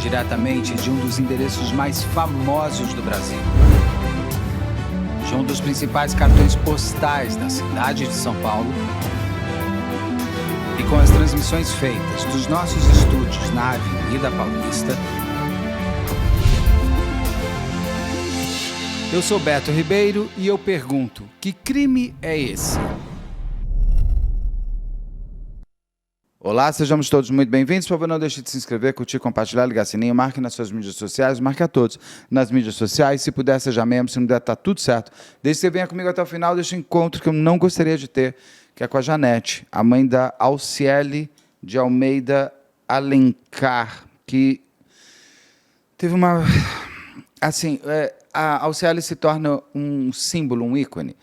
diretamente de um dos endereços mais famosos do Brasil, de um dos principais cartões postais da cidade de São Paulo, e com as transmissões feitas dos nossos estúdios na Avenida Paulista. Eu sou Beto Ribeiro e eu pergunto, que crime é esse? Olá, sejamos todos muito bem-vindos. Por favor, não deixe de se inscrever, curtir, compartilhar, ligar sininho, marque nas suas mídias sociais, marque a todos nas mídias sociais. Se puder, seja membro, se não der, tá tudo certo. Desde que você venha comigo até o final deste encontro que eu não gostaria de ter, que é com a Janete, a mãe da Alciele de Almeida Alencar, que teve uma... Assim, a Alciele se torna um símbolo, um ícone,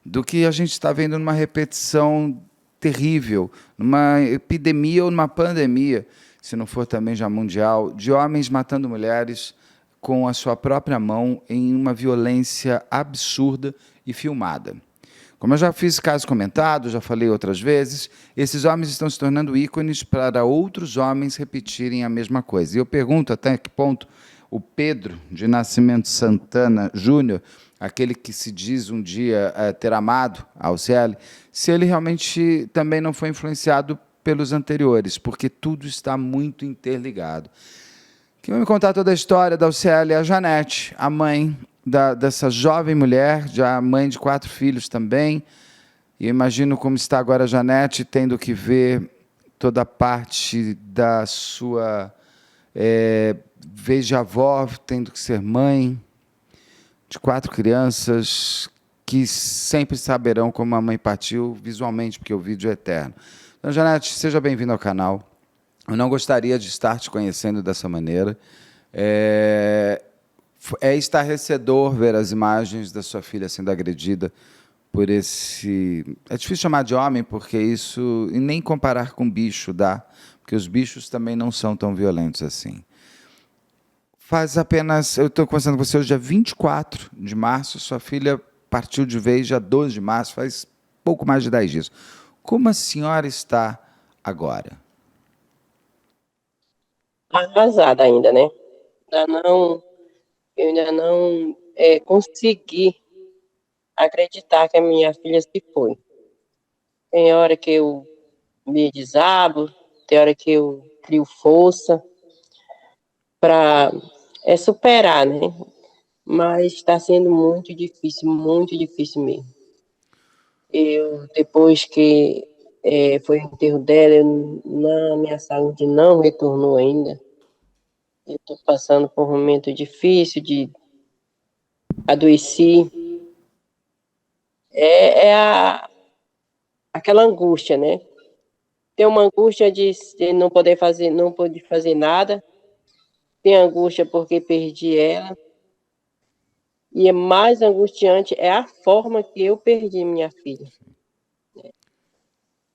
do que a gente está vendo numa repetição terrível, numa epidemia ou numa pandemia, se não for também já mundial, de homens matando mulheres com a sua própria mão em uma violência absurda e filmada. Como eu já fiz casos comentados, já falei outras vezes, esses homens estão se tornando ícones para outros homens repetirem a mesma coisa. E eu pergunto até que ponto o Pedro de Nascimento Santana Júnior, aquele que se diz um dia ter amado a Alciele, se ele realmente também não foi influenciado pelos anteriores, porque tudo está muito interligado. Quem vai me contar toda a história da Alciele é a Janete, a mãe dessa jovem mulher, já mãe de 4 filhos também. E eu imagino como está agora a Janete, tendo que ver toda a parte da sua vez de avó, tendo que ser mãe de 4 crianças que sempre saberão como a mãe partiu visualmente, porque o vídeo é eterno. Então, Janete, seja bem-vinda ao canal. Eu não gostaria de estar te conhecendo dessa maneira. É estarrecedor ver as imagens da sua filha sendo agredida por esse... É difícil chamar de homem, porque isso... E nem comparar com bicho dá, porque os bichos também não são tão violentos assim. Faz apenas... Eu estou conversando com você hoje, dia 24 de março. Sua filha partiu de vez dia 12 de março, faz pouco mais de 10 dias. Como a senhora está agora? Arrasada ainda, né? Eu ainda não consegui acreditar que a minha filha se foi. Tem hora que eu me desabo, tem hora que eu crio força para superar, né? Mas está sendo muito difícil mesmo. Depois que foi o enterro dela, a minha saúde não retornou ainda. Eu estou passando por um momento difícil de adoeci. Aquela angústia, né? Tem uma angústia de não poder fazer nada. Tem angústia porque perdi ela. E mais angustiante é a forma que eu perdi minha filha.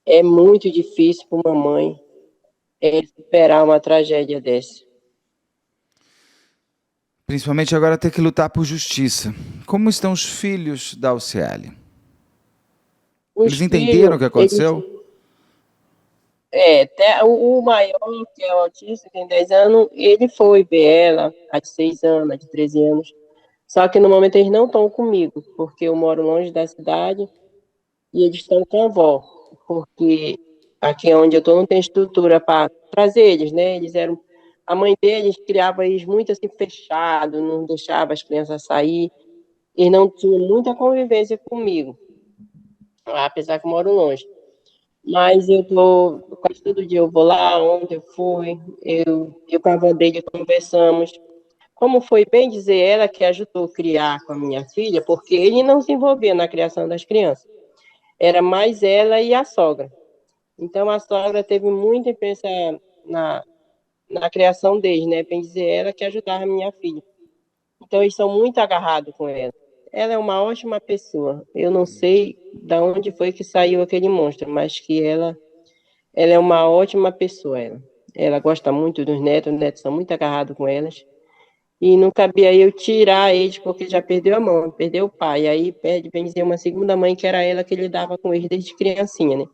É muito difícil para uma mãe superar uma tragédia dessa. Principalmente agora ter que lutar por justiça. Como estão os filhos da Alciele? Eles entenderam o que aconteceu? Até o maior, que é o autista, tem 10 anos, ele foi ver ela, a de 6 anos, a de 13 anos. Só que no momento eles não estão comigo, porque eu moro longe da cidade e eles estão com a avó, porque aqui onde eu estou não tem estrutura para trazer eles, né? A mãe deles criava eles muito assim fechado, não deixava as crianças sair, eles não tinham muita convivência comigo, apesar que eu moro longe. Mas quase todo dia eu vou lá, ontem eu fui, eu com a avó dele conversamos. Como foi bem dizer, ela que ajudou a criar com a minha filha, porque ele não se envolvia na criação das crianças. Era mais ela e a sogra. Então, a sogra teve muita influência na criação deles, né? Bem dizer, ela que ajudava a minha filha. Então, eles são muito agarrados com ela. Ela é uma ótima pessoa. Eu não sei de onde foi que saiu aquele monstro, mas que ela é uma ótima pessoa. Ela gosta muito dos netos, os netos são muito agarrados com elas. E não cabia eu tirar eles, porque já perdeu a mão, perdeu o pai. Aí perde, bem dizer, uma segunda mãe, que era ela que lidava com eles desde criancinha, né?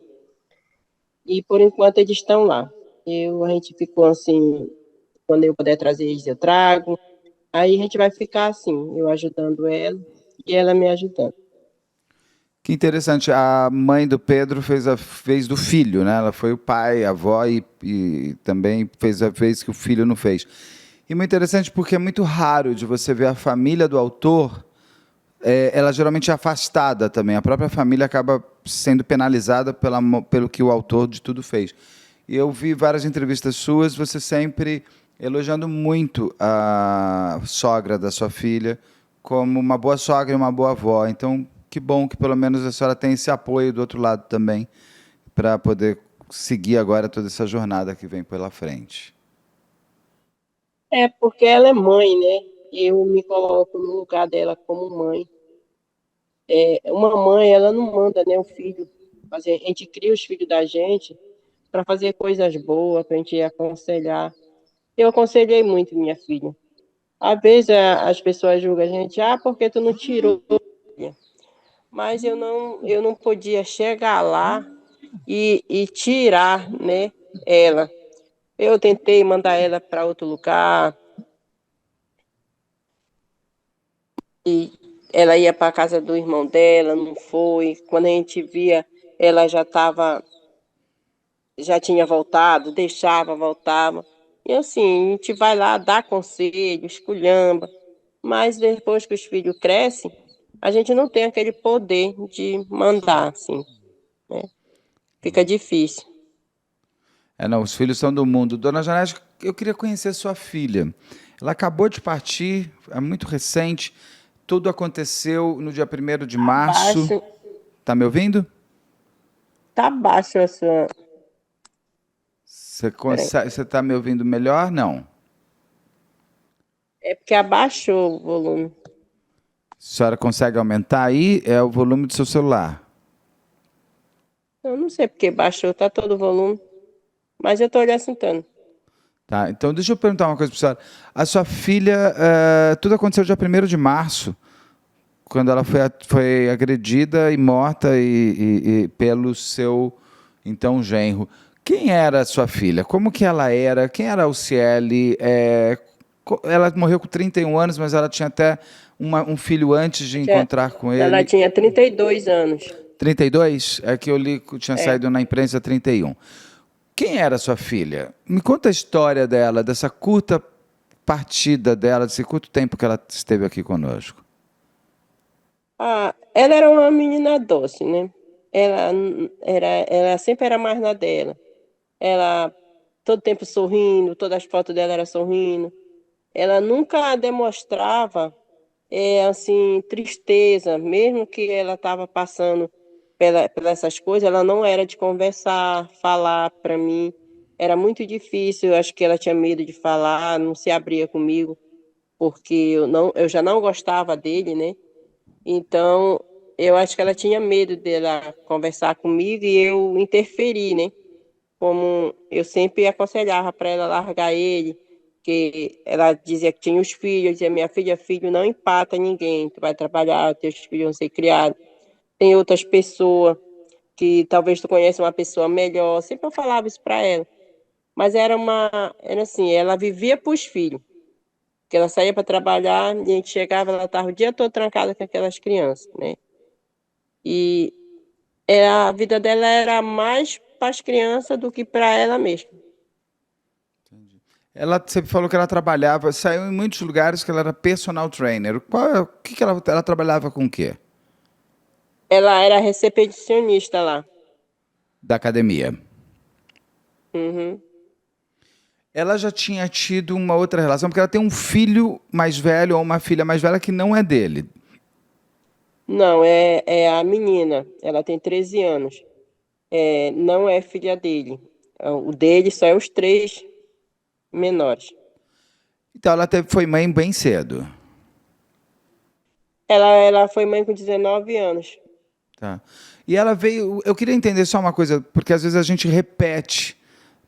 E por enquanto eles estão lá. A gente ficou assim, quando eu puder trazer eles, eu trago. Aí a gente vai ficar assim, eu ajudando ela e ela me ajudando. Que interessante. A mãe do Pedro fez a vez do filho, né? Ela foi o pai, a avó e também fez a vez que o filho não fez. E muito interessante porque é muito raro de você ver a família do autor, ela geralmente é afastada também. A própria família acaba sendo penalizada pelo que o autor de tudo fez. E eu vi várias entrevistas suas, você sempre elogiando muito a sogra da sua filha como uma boa sogra e uma boa avó. Então, que bom que pelo menos a senhora tem esse apoio do outro lado também para poder seguir agora toda essa jornada que vem pela frente. É porque ela é mãe, né? Eu me coloco no lugar dela como mãe. Uma mãe, ela não manda, né, o filho fazer. A gente cria os filhos da gente para fazer coisas boas, para a gente aconselhar. Eu aconselhei muito minha filha. Às vezes as pessoas julgam a gente, porque tu não tirou? Mas eu não podia chegar lá e tirar, né, ela. Eu tentei mandar ela para outro lugar, e ela ia para a casa do irmão dela, não foi. Quando a gente via, ela já tinha voltado, deixava, voltava. E assim, a gente vai lá, dá conselho, esculhamba, mas depois que os filhos crescem, a gente não tem aquele poder de mandar, assim, né? Fica difícil. Não, os filhos são do mundo. Dona Janete, eu queria conhecer sua filha. Ela acabou de partir, é muito recente. Tudo aconteceu no dia 1º de março. Baixo, Tá me ouvindo? tá baixo a sua. Peraí. Você está me ouvindo melhor? Não. É porque abaixou o volume. A senhora consegue aumentar aí? É o volume do seu celular. Eu não sei porque baixou, tá todo o volume. Mas eu tô lhe assentando. Tá, então deixa eu perguntar uma coisa para a senhora. A sua filha, tudo aconteceu dia 1º de março, quando ela foi agredida e morta e pelo seu, então, genro. Quem era a sua filha? Como que ela era? Quem era a Alciele? Ela morreu com 31 anos, mas ela tinha até um filho antes de encontrar com Ela ele. tinha 32 anos. 32? É que eu li que tinha É. saído na imprensa 31. Quem era a sua filha? Me conta a história dela, dessa curta partida dela, desse curto tempo que ela esteve aqui conosco. Ela era uma menina doce, né? Ela sempre era mais na dela. Ela todo tempo sorrindo, todas as fotos dela era sorrindo. Ela nunca demonstrava, assim, tristeza, mesmo que ela estava passando pelas essas coisas, ela não era de conversar, falar para mim. Era muito difícil, eu acho que ela tinha medo de falar, não se abria comigo, porque eu já não gostava dele, né? Então, eu acho que ela tinha medo dela conversar comigo e eu interferir, né? Como eu sempre aconselhava para ela largar ele, que ela dizia que tinha os filhos, eu dizia, minha filha, filho não empata ninguém, tu vai trabalhar, teus filhos vão ser criados. Tem outras pessoas que talvez tu conheça uma pessoa melhor, sempre eu falava isso para ela. Mas era assim, ela vivia para os filhos, que ela saía para trabalhar, e a gente chegava, ela estava o dia todo trancada com aquelas crianças, né? E a vida dela era mais para as crianças do que para ela mesma. Ela sempre falou que ela trabalhava, saiu em muitos lugares que ela era personal trainer. O que ela trabalhava com o quê? Ela era recepcionista lá. Da academia. Uhum. Ela já tinha tido uma outra relação, porque ela tem um filho mais velho ou uma filha mais velha que não é dele. Não, é a menina. Ela tem 13 anos. Não é filha dele. O dele só é os três menores. Então ela foi mãe bem cedo. Ela foi mãe com 19 anos. Tá. E ela veio. Eu queria entender só uma coisa, porque às vezes a gente repete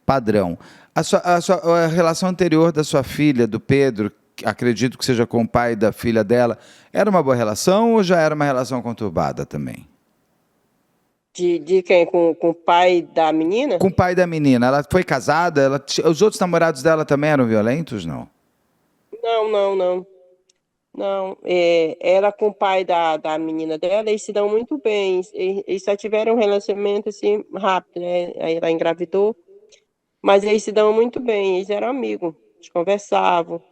padrão. A relação anterior da sua filha, do Pedro, acredito que seja com o pai da filha dela, era uma boa relação ou já era uma relação conturbada também? De quem? Com o pai da menina? Com o pai da menina. Ela foi casada? Os outros namorados dela também eram violentos, não? Não, não, não. Não, ela com o pai da menina dela, eles se dão muito bem. Eles só tiveram um relacionamento assim rápido, né? Aí ela engravidou, mas eles se dão muito bem, eles eram amigos, eles conversavam,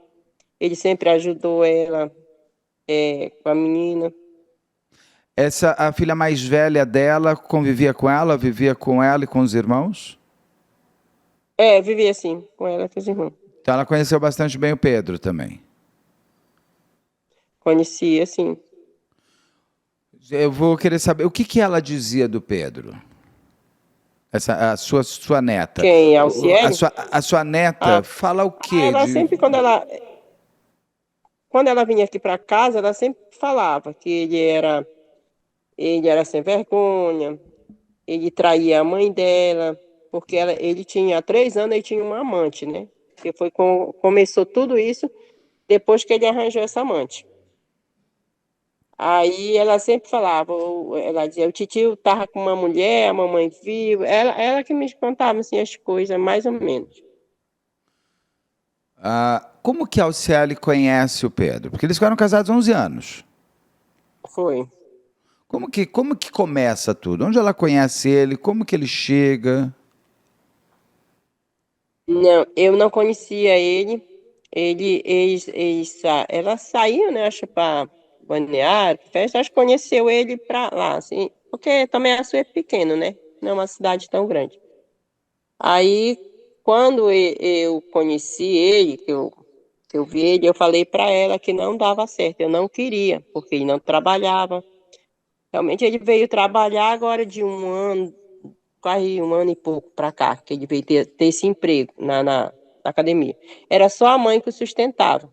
ele sempre ajudou ela com a menina. A filha mais velha dela convivia com ela, vivia com ela e com os irmãos? Vivia assim, com ela e com os irmãos. Então ela conheceu bastante bem o Pedro também. Conhecia, assim. Eu vou querer saber o que ela dizia do Pedro. A sua neta. Quem? Alciele? A sua neta Ah, fala o quê? ela sempre, quando ela vinha aqui para casa, ela sempre falava que ele era sem vergonha, ele traía a mãe dela, porque ele tinha há 3 anos, ele tinha uma amante, né? Que começou tudo isso depois que ele arranjou essa amante. Aí ela sempre falava, ela dizia, o titio tava com uma mulher, a mamãe viu, ela que me contava assim, as coisas, mais ou menos. Como que a Alciele conhece o Pedro? Porque eles ficaram casados há 11 anos. Foi. Como que começa tudo? Onde ela conhece ele? Como que ele chega? Não, eu não conhecia ele. Ela saiu, né? Acho para balneário, festa. Acho que conheceu ele para lá, assim, porque também a sua é pequeno, né? Não é uma cidade tão grande. Aí, quando eu conheci ele, que eu vi ele, eu falei para ela que não dava certo. Eu não queria, porque ele não trabalhava. Realmente ele veio trabalhar agora de um ano, quase um ano e pouco para cá, que ele veio ter esse emprego na academia. Era só a mãe que o sustentava.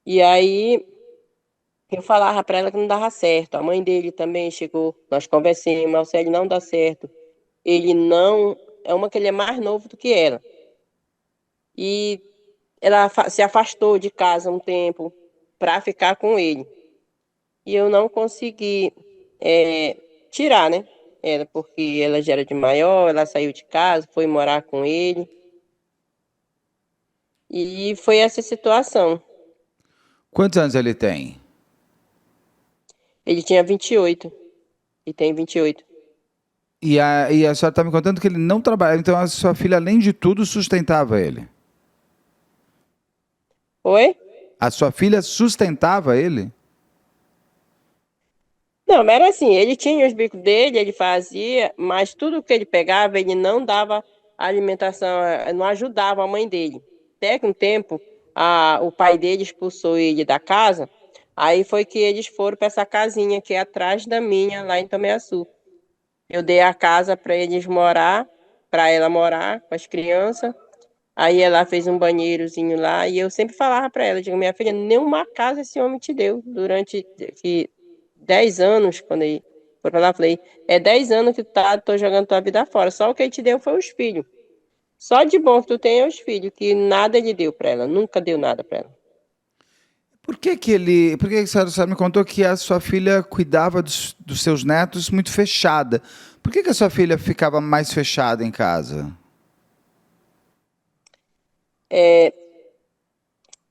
E aí eu falava para ela que não dava certo. A mãe dele também chegou, nós conversamos, Marcelo não dá certo. Ele não, é uma que ele é mais novo do que ela. E ela se afastou de casa um tempo para ficar com ele. E eu não consegui tirar, né? Ela, porque ela já era de maior, ela saiu de casa, foi morar com ele. E foi essa situação. Quantos anos ele tem? Ele tinha 28 e tem 28. E a senhora está me contando que ele não trabalhava, então a sua filha, além de tudo, sustentava ele. Oi? A sua filha sustentava ele? Não, mas era assim, ele tinha os bicos dele, ele fazia, mas tudo que ele pegava, ele não dava alimentação, não ajudava a mãe dele. Até que um tempo, o pai dele expulsou ele da casa, aí foi que eles foram para essa casinha que é atrás da minha, lá em Tomeaçu. Eu dei a casa para eles morar, para ela morar com as crianças. Aí ela fez um banheirozinho lá e eu sempre falava para ela, digo, minha filha, nenhuma casa esse homem te deu durante 10 anos, quando ele foi pra lá, eu falei, 10 anos que tu tô jogando tua vida fora, só o que ele te deu foi os filhos. Só de bom que tu tem é os filhos, que nada ele deu para ela, nunca deu nada para ela. Por que a senhora me contou que a sua filha cuidava dos seus netos muito fechada? Por que a sua filha ficava mais fechada em casa?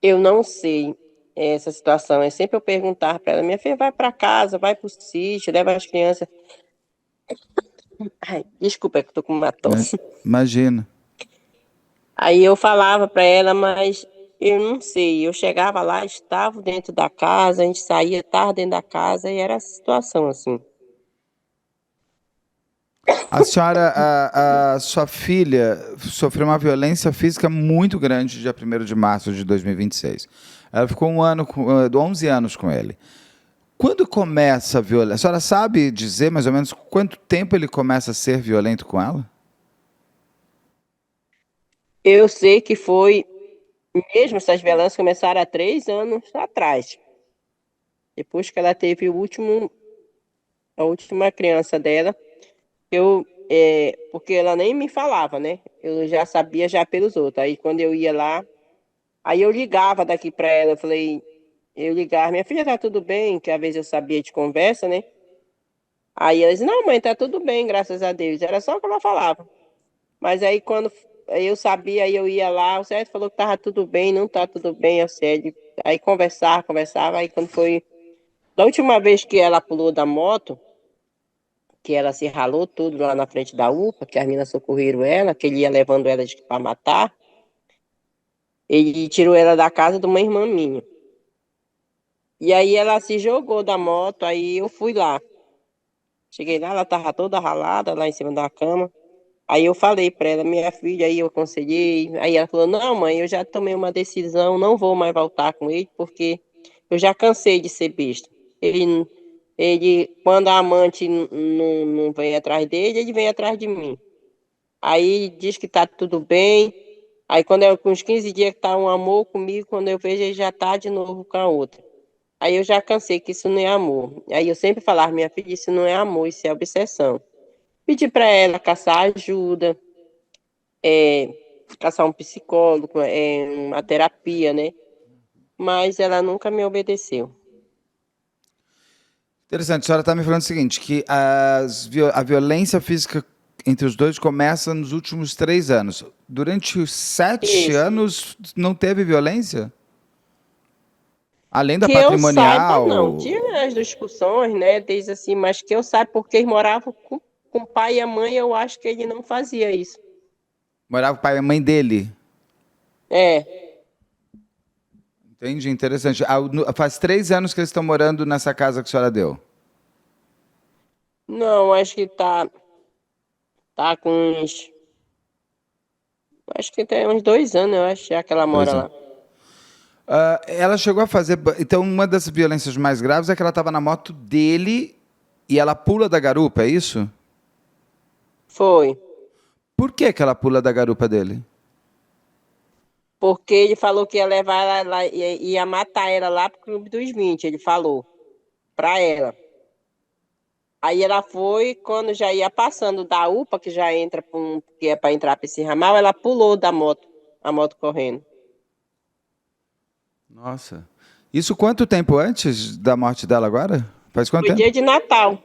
Eu não sei essa situação, é sempre eu perguntar para ela, minha filha, vai para casa, vai pro sítio, leva as crianças. Ai, desculpa, é que eu tô com uma Né? tosse. Imagina. Aí eu falava para ela, mas eu não sei. Eu chegava lá, estava dentro da casa, a gente saía, estava dentro da casa e era a situação assim. A sua filha sofreu uma violência física muito grande dia 1º de março de 2026. Ela ficou 11 anos com ele. Quando começa a violência? A senhora sabe dizer mais ou menos quanto tempo ele começa a ser violento com ela? Eu sei que foi mesmo essas violências começaram há 3 anos atrás. Depois que ela teve a última criança dela, porque ela nem me falava, né? Eu já sabia já pelos outros. Aí quando eu ia lá, aí eu ligava daqui para ela, eu ligava, minha filha tá tudo bem, que às vezes eu sabia de conversa, né? Aí ela disse, não, mãe, tá tudo bem, graças a Deus. Era só o que ela falava. Mas aí quando eu sabia, aí eu ia lá, o Sérgio falou que tava tudo bem, não tá tudo bem, o Sérgio. Aí conversava, aí quando foi... Da última vez que ela pulou da moto, que ela se ralou tudo lá na frente da UPA, que as meninas socorreram ela, que ele ia levando ela para matar, ele tirou ela da casa de uma irmã minha. E aí ela se jogou da moto, aí eu fui lá. Cheguei lá, ela tava toda ralada lá em cima da cama. Aí eu falei para ela, minha filha, aí eu aconselhei. Aí ela falou: não, mãe, eu já tomei uma decisão, não vou mais voltar com ele, porque eu já cansei de ser besta. Quando a amante não vem atrás dele, ele vem atrás de mim. Aí diz que tá tudo bem. Aí quando é com uns 15 dias que tá um amor comigo, quando eu vejo ele já tá de novo com a outra. Aí eu já cansei que isso não é amor. Aí eu sempre falava, minha filha, isso não é amor, isso é obsessão. Pedi para ela caçar ajuda, é, caçar um psicólogo, uma terapia, né? Mas ela nunca me obedeceu. Interessante, a senhora está me falando o seguinte, que a violência física entre os dois começa nos últimos 3 anos. Durante os 7 Isso. anos não teve violência? Além da Que eu saiba, não. patrimonial, Tinha as discussões, né? Desde assim, mas que eu saiba, porque eles moravam com o pai e a mãe, eu acho que ele não fazia isso. morava o pai e a mãe dele. É. Entendi, interessante. Faz 3 anos que eles estão morando nessa casa que a senhora deu. Não, acho que tá com uns. Acho que tem uns 2 anos, eu acho, já que ela mora 2 anos. lá. Ela chegou a fazer. Então, uma das violências mais graves é que ela estava na moto dele e ela pula da garupa, é isso? Foi. Por que, que ela pula da garupa dele? Porque ele falou que ia levar ela lá, ia matar ela lá pro Clube dos 20, ele falou, pra ela. Aí ela foi, quando já ia passando da UPA, que já entra, que é pra entrar pra esse ramal, ela pulou da moto, a moto correndo. Nossa. Isso quanto tempo antes da morte dela agora? Faz quanto Foi dia tempo? de Natal.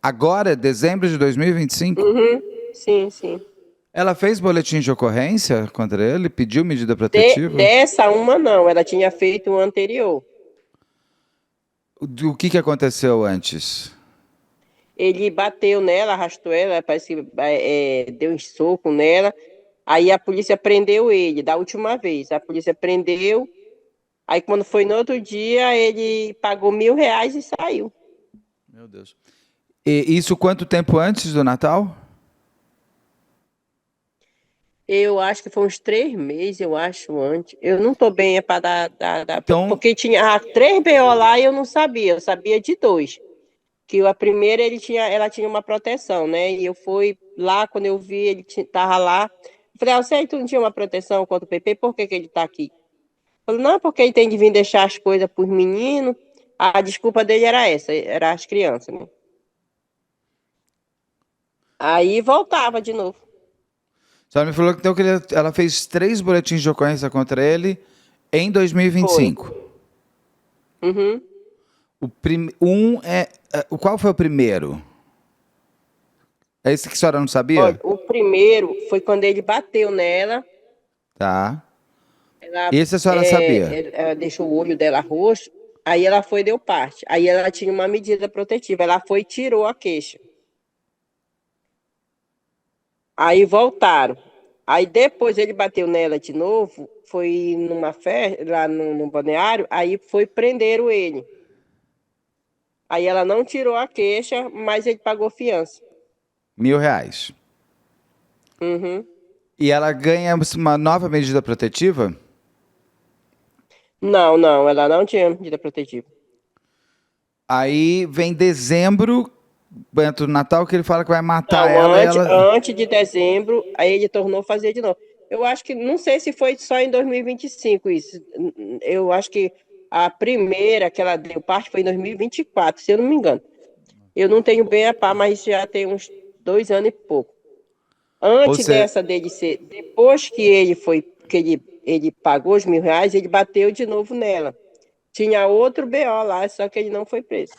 Agora, dezembro de 2025? Uhum, sim, sim. Ela fez boletim de ocorrência contra ele? Pediu medida protetiva? Dessa uma não, ela tinha feito o anterior. O que aconteceu antes? Ele bateu nela, arrastou ela, parece que deu um soco nela. Aí a polícia prendeu ele, da última vez. A polícia prendeu. Aí quando foi no outro dia, ele pagou R$ 1.000 e saiu. Meu Deus. E isso quanto tempo antes do Natal? Eu acho que foi uns 3 meses, eu acho, antes. Eu não tô bem, é para Então, porque tinha 3 BO lá e eu não sabia. Eu sabia de 2. Que a primeira ela tinha uma proteção, né? E eu fui lá, quando eu vi, ele tava lá. Eu falei, você tu não tinha uma proteção contra o PP, por que que ele tá aqui? Falei, não, porque ele tem que vir deixar as coisas pros meninos. A desculpa dele era essa, era as crianças, né? Aí voltava de novo. a senhora me falou que, então, que ela fez 3 boletins de ocorrência contra ele em Foi. 2025. Uhum. Qual foi o primeiro? É esse que a senhora não Olha, sabia? o primeiro foi quando ele bateu nela. Tá. Ela, Esse a senhora sabia? ela deixou o olho dela roxo. Aí ela foi e deu parte. Aí ela tinha uma medida protetiva. Ela foi e tirou a queixa. Aí voltaram. Aí depois ele bateu nela de novo. Foi numa festa, lá no balneário. Aí foi prenderam ele. Aí ela não tirou a queixa, mas ele pagou fiança. R$ 1.000. Uhum. E ela ganha uma nova medida protetiva? Não, não, ela não tinha medida protetiva. Aí vem dezembro, dentro do Natal, que ele fala que vai matar Não, ela e ela. antes de dezembro, aí ele tornou a fazer de novo. Eu acho que, não sei se foi só em 2025 isso. Eu acho que a primeira que ela deu parte foi em 2024, se eu não me engano. Eu não tenho bem a par, mas já tem uns 2 anos e pouco. Ou Antes seja, dessa dele ser, depois que ele pagou os R$ 1.000, ele bateu de novo nela. Tinha outro BO lá, só que ele não foi preso.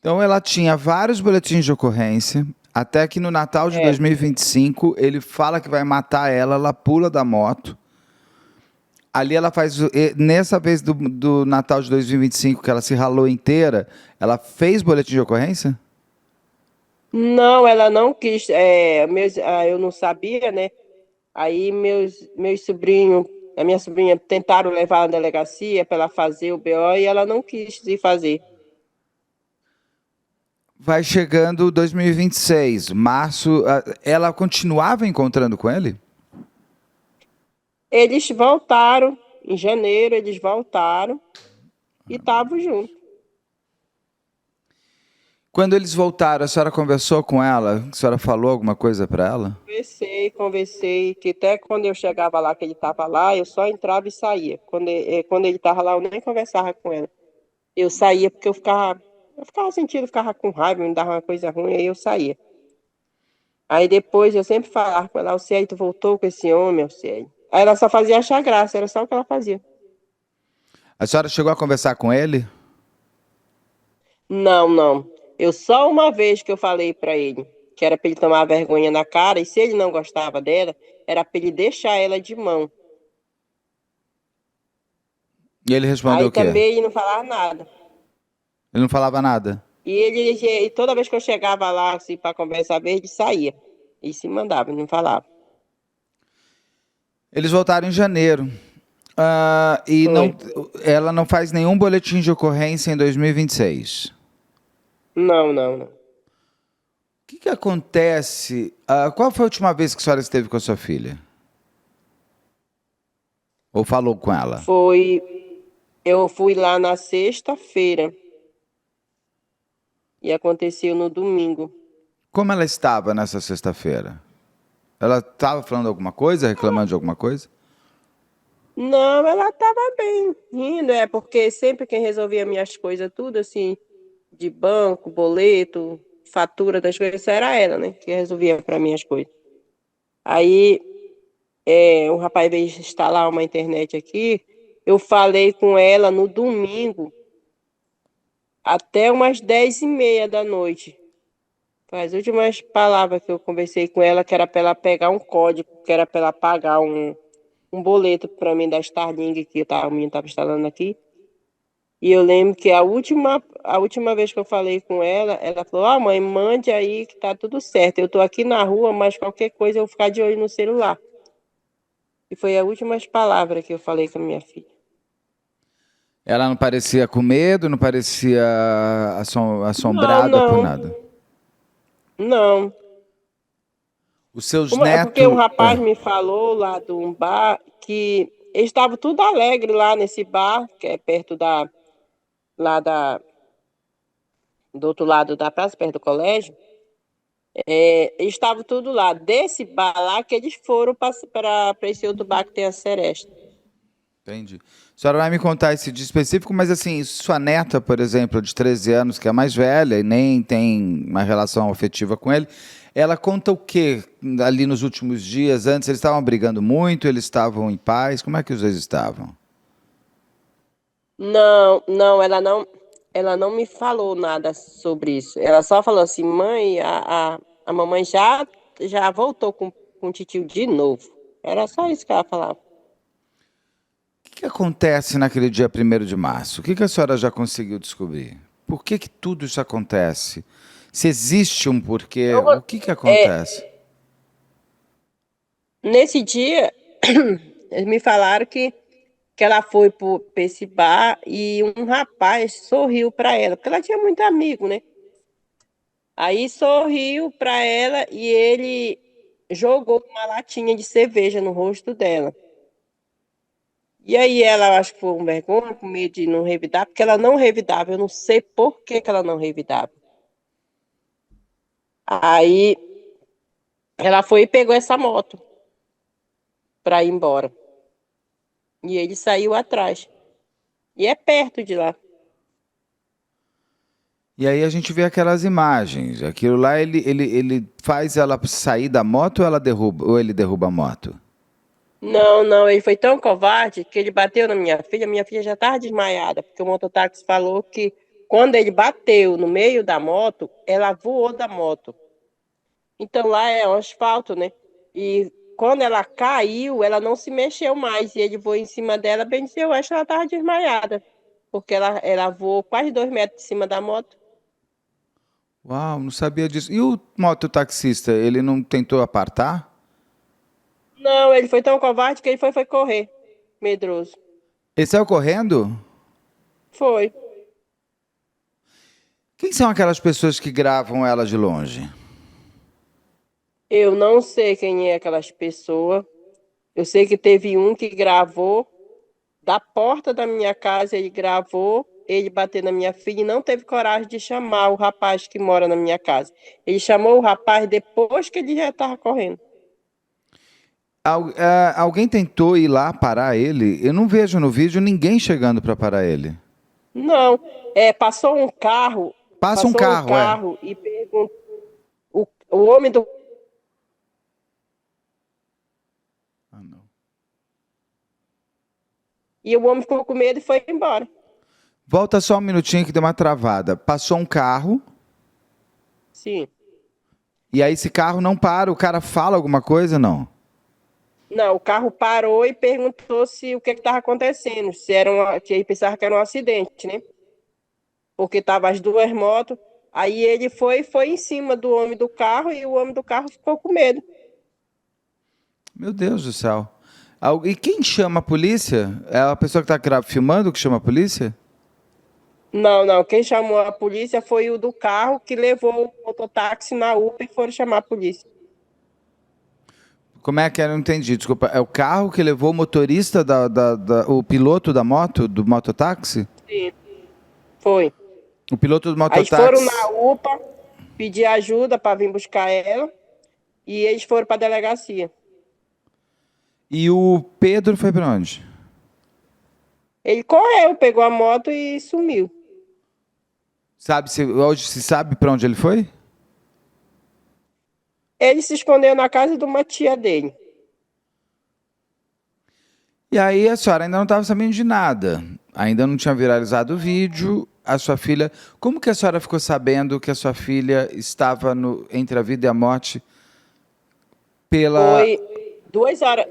Então ela tinha vários boletins de ocorrência, até que no Natal de É. 2025 ele fala que vai matar ela, ela pula da moto. Ali ela faz. Nessa vez do Natal de 2025, que ela se ralou inteira, ela fez boletim de ocorrência? Não, ela não quis. Eu não sabia, né? Aí meus sobrinhos, a minha sobrinha, tentaram levar na delegacia para ela fazer o BO e ela não quis ir fazer. Vai chegando 2026, março. Ela continuava encontrando com ele? Eles voltaram, em janeiro, eles voltaram e estavam juntos. Quando eles voltaram, a senhora conversou com ela? A senhora falou alguma coisa para ela? Conversei, que até quando eu chegava lá, que ele estava lá, eu só entrava e saía. Quando ele estava lá, eu nem conversava com ela. Eu saía porque eu ficava sentindo, ficava com raiva, me dava uma coisa ruim, aí eu saía. Aí depois eu sempre falava com ela, Alciele, tu voltou com esse homem, Alciele. Aí ela só fazia achar graça, era só o que ela fazia. A senhora chegou a conversar com ele? Não, não. Eu só uma vez que eu falei pra ele que era pra ele tomar vergonha na cara, e se ele não gostava dela, era pra ele deixar ela de mão. E ele respondeu Aí o quê? também ele não falava nada. Ele não falava nada. E toda vez que eu chegava lá, assim, pra conversar verde, ele saía. E se mandava, não falava. Eles voltaram em janeiro. E Foi. não, ela não faz nenhum boletim de ocorrência em 2026. Não, não, não. O que acontece? Qual foi a última vez que a senhora esteve com a sua filha? Ou falou com ela? Foi. Eu fui lá na sexta-feira e aconteceu no domingo. Como ela estava nessa sexta-feira? Ela estava falando alguma coisa, reclamando de alguma coisa? Não, ela estava bem, rindo, porque sempre quem resolvia minhas coisas, tudo assim, de banco, boleto, fatura das coisas, era ela, né, que resolvia para mim as coisas. Aí, o rapaz veio instalar uma internet aqui, eu falei com ela no domingo, até umas 10h30 da noite. Foi as últimas palavras que eu conversei com ela, que era para ela pegar um código, que era para ela pagar um boleto para mim da Starlink que o menino estava instalando aqui. E eu lembro que a última vez que eu falei com ela, ela falou: "Ah, mãe, mande aí que tá tudo certo. Eu tô aqui na rua, mas qualquer coisa eu vou ficar de olho no celular." E foi as últimas palavras que eu falei com a minha filha. Ela não parecia com medo, não parecia Não, assombrada por não, nada. não. Os seus É porque um netos. rapaz me falou lá de um bar que eles estavam tudo alegre lá nesse bar, que é perto lá do outro lado da praça, perto do colégio. Eles estavam tudo lá. Desse bar lá que eles foram para esse outro bar que tem a Seresta. Entendi. A senhora vai me contar esse dia específico, mas assim, sua neta, por exemplo, de 13 anos, que é mais velha e nem tem uma relação afetiva com ele, ela conta o quê ali nos últimos dias? Antes eles estavam brigando muito, eles estavam em paz? Como é que os dois estavam? Não, não, ela não me falou nada sobre isso. Ela só falou assim, mãe, a mamãe já voltou com o titio de novo. Era só isso que ela falava. O que acontece naquele dia 1º de março? O que a senhora já conseguiu descobrir? Por que tudo isso acontece? Se existe um porquê, Eu, o que é, acontece? Nesse dia, eles me falaram que ela foi para esse bar e um rapaz sorriu para ela, porque ela tinha muito amigo, né? Aí sorriu para ela e ele jogou uma latinha de cerveja no rosto dela. E aí ela, acho que foi com vergonha, com medo de não revidar, porque ela não revidava. Eu não sei por que ela não revidava. Aí ela foi e pegou essa moto para ir embora. E ele saiu atrás. E é perto de lá. E aí a gente vê aquelas imagens. Aquilo lá, ele faz ela sair da moto ou ela derruba, ou ele derruba a moto? Não, não, ele foi tão covarde que ele bateu na minha filha já estava desmaiada, porque o mototáxi falou que Quando ele bateu no meio da moto, ela voou da moto. Então lá é um asfalto, né? E quando ela caiu, ela não se mexeu mais. E ele voou em cima dela, bem dizer, eu acho que ela estava desmaiada. Porque ela voou quase 2 metros de cima da moto. Uau, não sabia disso. E o mototaxista, ele não tentou apartar? Não, ele foi tão covarde que ele foi correr. Medroso. Ele saiu correndo? Foi. Quem são aquelas pessoas que gravam ela de longe? Eu não sei quem é aquelas pessoas. Eu sei que teve um que gravou da porta da minha casa, ele gravou ele bater na minha filha e não teve coragem de chamar o rapaz que mora na minha casa. Ele chamou o rapaz depois que ele já estava correndo. Alguém tentou ir lá parar ele? Eu não vejo no vídeo ninguém chegando para parar ele. Não, passou um carro, Passa um carro, é. e perguntou, o homem do Ah, não. e o homem ficou com medo e foi embora. Volta só um minutinho que deu uma travada. Passou um carro. Sim. E aí esse carro não para, o cara fala alguma coisa, não? Não, o carro parou e perguntou se o que estava acontecendo, se que ele pensava que era um acidente, né? Porque tava as duas motos. Aí ele foi em cima do homem do carro e o homem do carro ficou com medo. Meu Deus do céu. E quem chama a polícia? É a pessoa que está filmando que chama a polícia? Não, não. Quem chamou a polícia foi o do carro que levou o mototáxi na UPA e foram chamar a polícia. Como é que era? Eu não entendi, desculpa. É o carro que levou o motorista, o piloto da moto, do mototáxi? Sim, foi. O piloto do Aí foram na mototáxi. UPA pedir ajuda para vir buscar ela e eles foram para a delegacia. E o Pedro foi para onde? Ele correu, pegou a moto e sumiu. Hoje se sabe para onde ele foi? Ele se escondeu na casa de uma tia dele. E aí a senhora ainda não estava sabendo de nada. Ainda não tinha viralizado o vídeo. A sua filha... Como que a senhora ficou sabendo que a sua filha estava entre a vida e a morte pela... Foi 2 horas.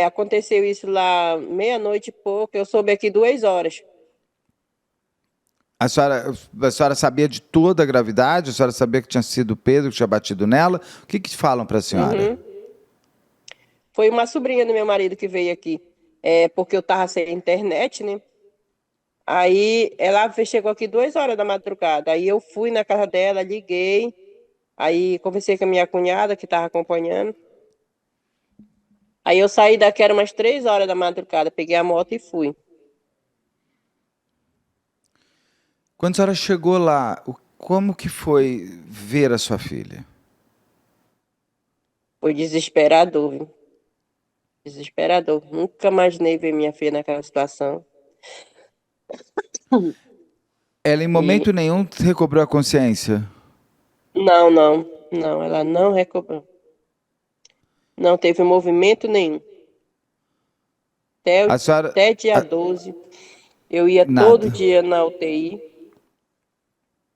Aconteceu isso lá meia-noite e pouco. Eu soube aqui 2 horas. A senhora sabia de toda a gravidade? A senhora sabia que tinha sido o Pedro que tinha batido nela? O que falam para a senhora? Uhum. Foi uma sobrinha do meu marido que veio aqui. Porque eu tava sem internet, né? Aí ela chegou aqui 2 horas da madrugada. Aí eu fui na casa dela, liguei. Aí conversei com a minha cunhada que estava acompanhando. Aí eu saí daqui, era umas 3 horas da madrugada. Peguei a moto e fui. Quando a senhora chegou lá, como que foi ver a sua filha? Foi desesperador, viu? Desesperador. Nunca imaginei ver minha filha naquela situação. Ela em E momento nenhum recobrou a consciência? não, não, não, ela não recobrou. Não teve movimento nenhum. Até, A senhora... até dia 12, eu ia todo Nada. dia na UTI.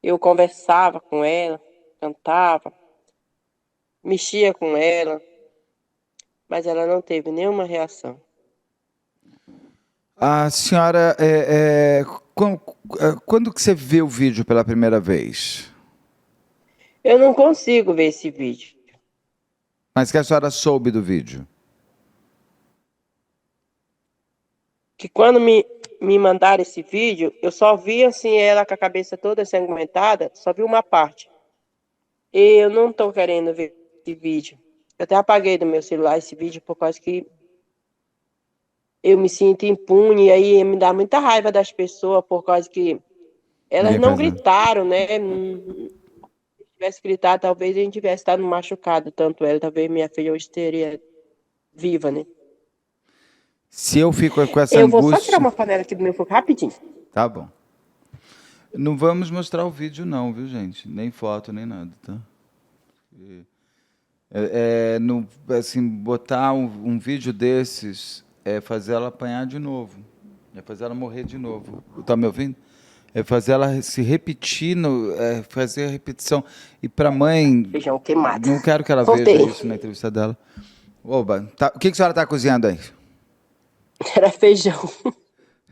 Eu conversava com ela, cantava, mexia com ela, mas ela não teve nenhuma reação. A senhora... quando que você viu o vídeo pela primeira vez? Eu não consigo ver esse vídeo. Mas que a senhora soube do vídeo? Que quando me mandaram esse vídeo, eu só vi assim ela com a cabeça toda ensanguentada, só vi uma parte. E eu não tô querendo ver esse vídeo. Eu até apaguei do meu celular esse vídeo por causa que eu me sinto impune e aí me dá muita raiva das pessoas por causa que elas Ninguém não faz nada. gritaram, né? Se tivesse gritado, talvez a gente tivesse estado machucado, tanto ela, talvez minha filha hoje estaria viva, né? Se eu fico com essa Eu vou só tirar angústia... uma panela aqui do meu fogo rapidinho. Tá bom. Não vamos mostrar o vídeo não, viu, gente? Nem foto, nem nada, tá? Assim, botar um vídeo desses é fazer ela apanhar de novo. É fazer ela morrer de novo. Tá me ouvindo? É fazer ela se repetir, fazer a repetição. E para a mãe, Feijão queimado. não quero que ela veja Voltei. isso na entrevista dela. Oba, o que a senhora está cozinhando aí? Era feijão.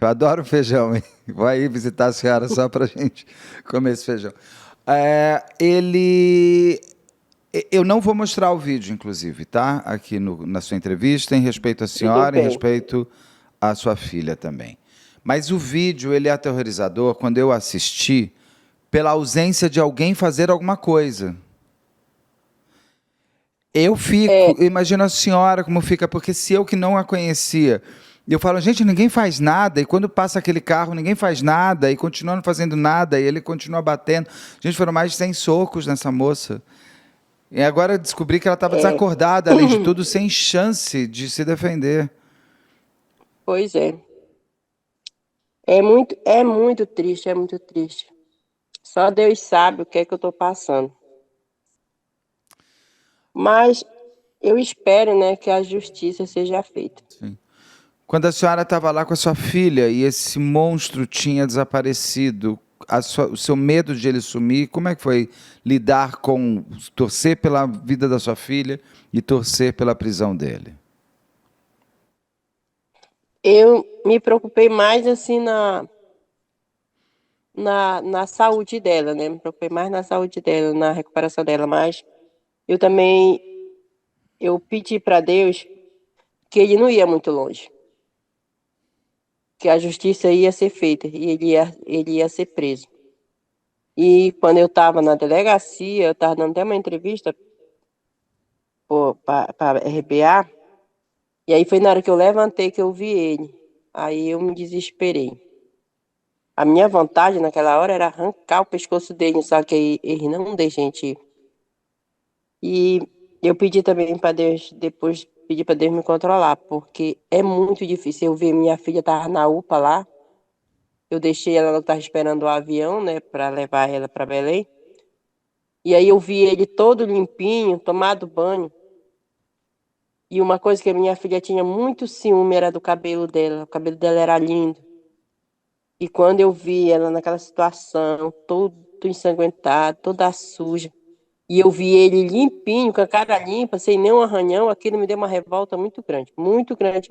Eu adoro feijão, hein? Vou aí visitar a senhora só pra gente comer esse feijão. Ele. Eu não vou mostrar o vídeo, inclusive, tá? Aqui na sua entrevista, em respeito à Tudo senhora, em bem. respeito à sua filha também. Mas o vídeo, ele é aterrorizador quando eu assisti pela ausência de alguém fazer alguma coisa. Eu É, fico, imagina a senhora como fica, porque se eu que não a conhecia, eu falo, gente, ninguém faz nada, e quando passa aquele carro, ninguém faz nada, e continua não fazendo nada, e ele continua batendo. Gente, foram mais de 100 socos nessa moça. E agora eu descobri que ela estava é. desacordada, além de tudo, sem chance de se defender. Pois é. É muito triste, é muito triste. Só Deus sabe o que é que eu tô passando. Mas eu espero, né, que a justiça seja feita. Sim. Quando a senhora estava lá com a sua filha e esse monstro tinha desaparecido, o seu medo de ele sumir, como é que foi lidar com torcer pela vida da sua filha e torcer pela prisão dele? Eu me preocupei mais assim na saúde dela, né? Me preocupei mais na saúde dela, na recuperação dela, mas eu também eu pedi para Deus que ele não ia muito longe, que a justiça ia ser feita e ele ia ser preso. E quando eu estava na delegacia, eu estava dando até uma entrevista para RBA, e aí foi na hora que eu levantei que eu vi ele. Aí eu me desesperei. A minha vontade naquela hora era arrancar o pescoço dele, só que ele não deixa a gente ir. E eu pedi também para Deus, depois pedi para Deus me controlar, porque é muito difícil. Eu ver minha filha tava na UPA lá, eu deixei ela, ela tava esperando o avião, né, para levar ela para Belém. E aí eu vi ele todo limpinho, tomado banho. E uma coisa que a minha filha tinha muito ciúme era do cabelo dela. O cabelo dela era lindo. E quando eu vi ela naquela situação, todo ensanguentado, toda suja, e eu vi ele limpinho, com a cara limpa, sem nenhum arranhão, aquilo me deu uma revolta muito grande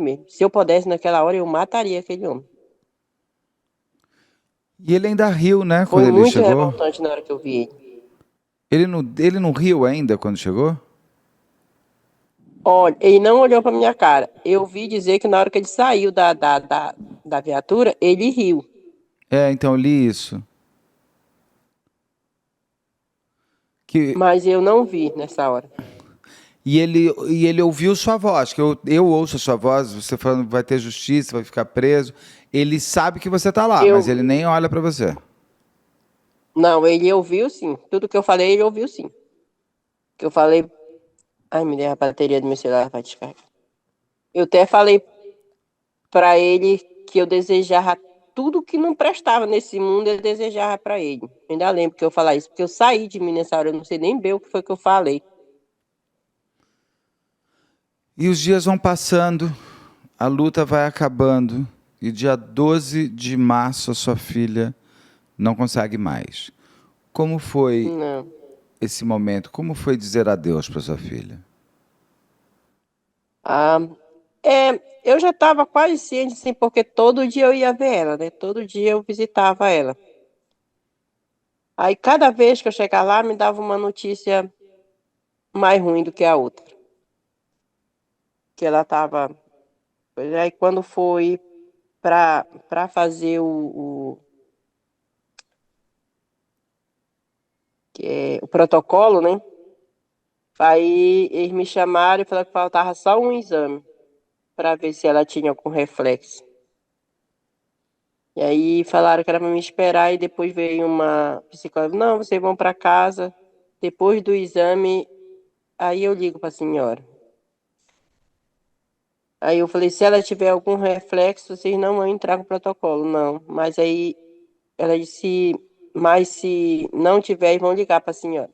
mesmo. Se eu pudesse naquela hora, eu mataria aquele homem. E ele ainda riu, né, quando Foi ele muito chegou? revoltante na hora que eu vi ele. Ele não riu ainda quando chegou? Olha, ele não olhou para minha cara. Eu vi dizer que na hora que ele saiu da viatura, ele riu. É, então eu li isso. Que, Mas eu não vi nessa hora. e ele ouviu sua voz, que eu ouço a sua voz, você falando vai ter justiça, vai ficar preso. Ele sabe que você está lá, mas Eu, ele nem olha para você. não, ele ouviu sim. Tudo que eu falei, ele ouviu sim. Que eu falei, ai, me deu a bateria do meu celular vai descarregar. Eu até falei para ele que eu desejava tudo que não prestava nesse mundo, eu desejava para ele. Eu ainda lembro que eu falar isso, porque eu saí de mim nessa hora, eu não sei nem bem o que foi que eu falei. E os dias vão passando, a luta vai acabando, e dia 12 de março a sua filha não consegue mais. Como foi Não. esse momento? Como foi dizer adeus para sua filha? Ah, eu já estava quase ciente, assim, porque todo dia eu ia ver ela, né? Todo dia eu visitava ela. Aí cada vez que eu chegava lá, me dava uma notícia mais ruim do que a outra. Que ela estava. Aí quando foi para fazer o protocolo, né? Aí eles me chamaram e falaram que faltava só um exame para ver se ela tinha algum reflexo. E aí falaram que era para me esperar e depois veio uma psicóloga, não, vocês vão para casa, depois do exame, aí eu ligo para a senhora. Aí eu falei, se ela tiver algum reflexo, vocês não vão entrar com o protocolo, não. Mas aí ela disse, mas se não tiver, vão ligar para a senhora.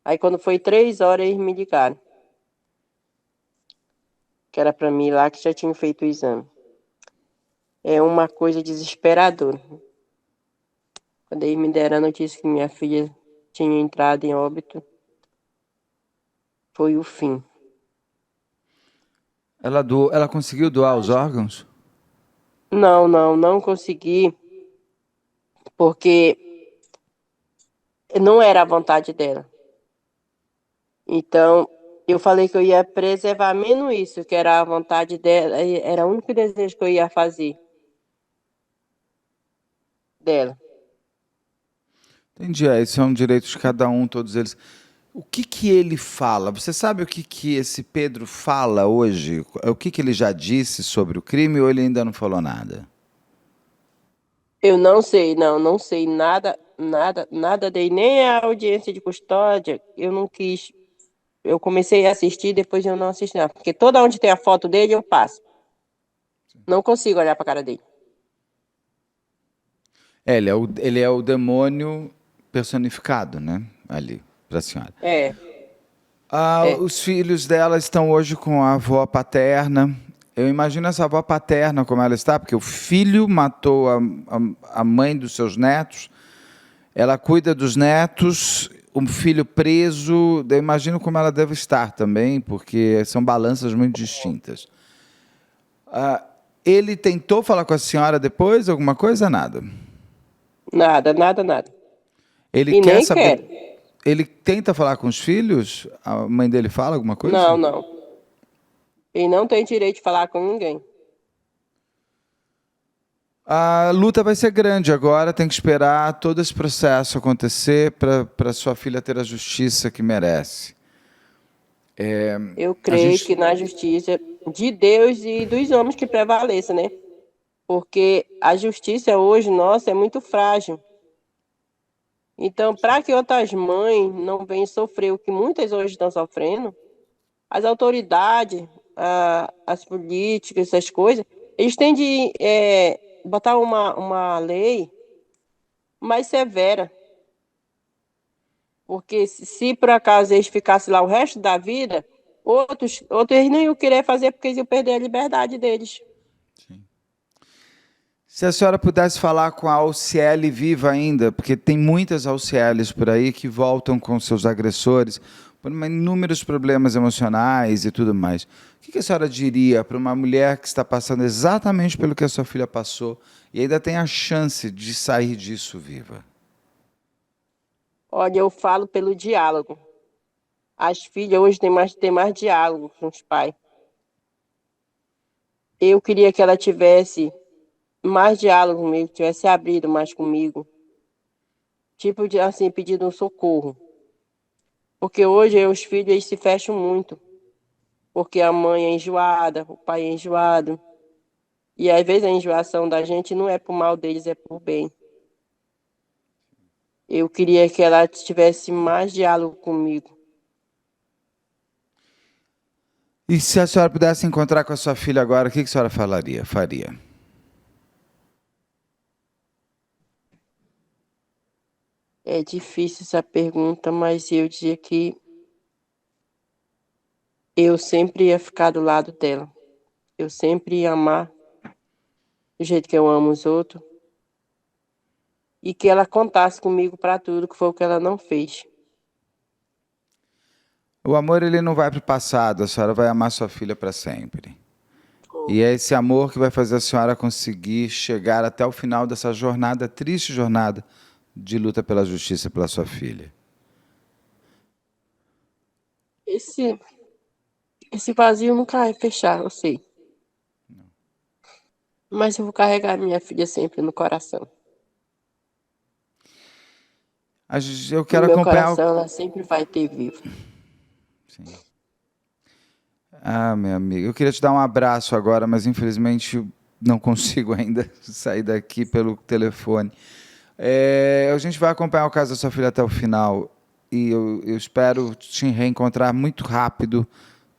Aí quando foi 3 horas, eles me ligaram, que era para mim ir lá que já tinha feito o exame. É uma coisa desesperadora. Quando eles me deram a notícia que minha filha tinha entrado em óbito, foi o fim. Ela conseguiu doar os órgãos? Não consegui, porque não era a vontade dela. Então, eu falei que eu ia preservar menos isso, que era a vontade dela, era o único desejo que eu ia fazer dela. Entendi, isso é um direito de cada um, todos eles. O que que ele fala? Você sabe o que que esse Pedro fala hoje? O que que ele já disse sobre o crime ou ele ainda não falou nada? Eu não sei, não sei nada dele, nem a audiência de custódia, eu não quis. Eu comecei a assistir, depois eu não assisti, não, porque toda onde tem a foto dele eu passo. Não consigo olhar para a cara dele. Ele é o demônio personificado, né? Ali, para a senhora. É, é. Os filhos dela estão hoje com a avó paterna. Eu imagino essa avó paterna como ela está, porque o filho matou a mãe dos seus netos, ela cuida dos netos, um filho preso. Eu imagino como ela deve estar também, porque são balanças muito distintas. Ele tentou falar com a senhora depois, alguma coisa? Nada. Nada. Ele E quer nem saber. quero. Ele tenta falar com os filhos? A mãe dele fala alguma coisa? Não. E não tem direito de falar com ninguém. A luta vai ser grande agora, tem que esperar todo esse processo acontecer para sua filha ter a justiça que merece. Eu A creio gente, que na justiça de Deus e dos homens que prevaleça, né? Porque a justiça hoje, nossa, é muito frágil. Então, para que outras mães não venham sofrer o que muitas hoje estão sofrendo, as autoridades, as políticas, essas coisas, eles têm de botar uma lei mais severa. Porque se por acaso eles ficassem lá o resto da vida, outros eles não iam querer fazer porque eles iam perder a liberdade deles. se a senhora pudesse falar com a Alciele viva ainda, porque tem muitas Alcieles por aí que voltam com seus agressores por inúmeros problemas emocionais e tudo mais. O que a senhora diria para uma mulher que está passando exatamente pelo que a sua filha passou e ainda tem a chance de sair disso viva? Olha, eu falo pelo diálogo. As filhas hoje têm mais diálogo com os pais. Eu queria que ela tivesse mais diálogo comigo, tivesse abrido mais comigo. Tipo de assim, pedindo um socorro. Porque hoje os filhos eles se fecham muito. Porque a mãe é enjoada, o pai é enjoado. E às vezes a enjoação da gente não é por mal deles, é por bem. Eu queria que ela tivesse mais diálogo comigo. E se a senhora pudesse encontrar com a sua filha agora, o que a senhora faria? É difícil essa pergunta, mas eu dizia que eu sempre ia ficar do lado dela. Eu sempre ia amar do jeito que eu amo os outros. E que ela contasse comigo para tudo, que foi o que ela não fez. O amor ele não vai para o passado, a senhora vai amar sua filha para sempre. E é esse amor que vai fazer a senhora conseguir chegar até o final dessa jornada, triste jornada, de luta pela justiça pela sua filha. Esse vazio nunca vai fechar, eu sei. Mas eu vou carregar minha filha sempre no coração. Eu No quero meu acompanhar. coração ela sempre vai ter vivo. Sim. Meu amigo, eu queria te dar um abraço agora, mas infelizmente não consigo ainda sair daqui pelo telefone. A gente vai acompanhar o caso da sua filha até o final e eu espero te reencontrar muito rápido,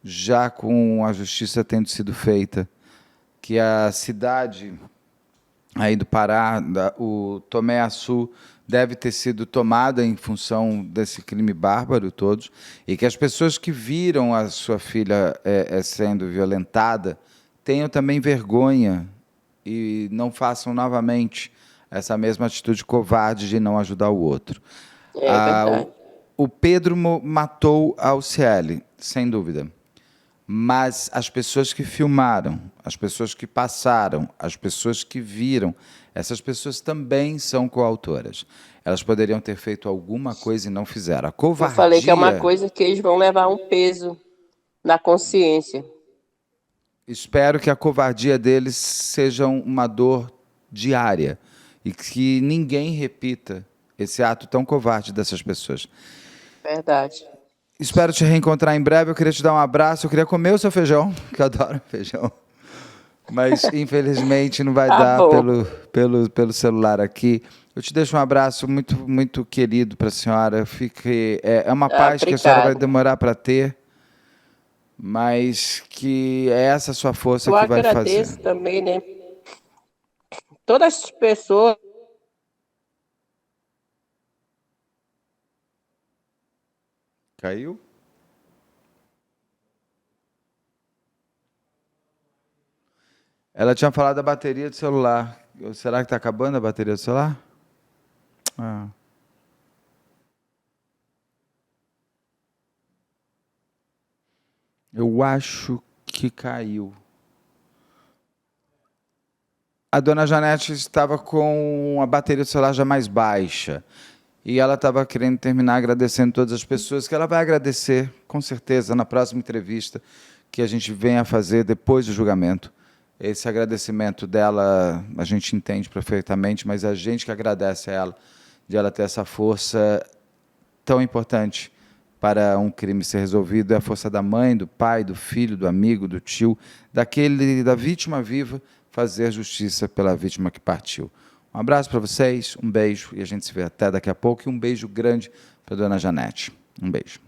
já com a justiça tendo sido feita, que a cidade aí do Pará, o Tomé Açu, deve ter sido tomada em função desse crime bárbaro todos, e que as pessoas que viram a sua filha sendo violentada tenham também vergonha e não façam novamente essa mesma atitude covarde de não ajudar o outro. É verdade. O Pedro matou a Alciele, sem dúvida. Mas as pessoas que filmaram, as pessoas que passaram, as pessoas que viram, essas pessoas também são coautoras. Elas poderiam ter feito alguma coisa e não fizeram. A Eu falei que é uma covardia. coisa que eles vão levar um peso na consciência. Espero que a covardia deles seja uma dor diária e que ninguém repita esse ato tão covarde dessas pessoas. Verdade. Espero te reencontrar em breve. Eu queria te dar um abraço. Eu queria comer o seu feijão, que eu adoro feijão. Mas, infelizmente, não vai Tá dar bom. pelo celular aqui. Eu te deixo um abraço muito, muito querido para a senhora. É uma paz que a senhora vai Obrigada. demorar para ter, mas que é essa sua força Eu que vai fazer. agradeço também, né? Todas as pessoas. Caiu? Ela tinha falado da bateria do celular. Será que está acabando a bateria do celular? Ah. Eu acho que caiu. A dona Janete estava com a bateria do celular já mais baixa. E ela estava querendo terminar agradecendo todas as pessoas, que ela vai agradecer, com certeza, na próxima entrevista que a gente venha fazer depois do julgamento. Esse agradecimento dela a gente entende perfeitamente, mas a gente que agradece a ela de ela ter essa força tão importante para um crime ser resolvido, é a força da mãe, do pai, do filho, do amigo, do tio, da vítima viva, fazer justiça pela vítima que partiu. Um abraço para vocês, um beijo, e a gente se vê até daqui a pouco, e um beijo grande para a dona Janete. Um beijo.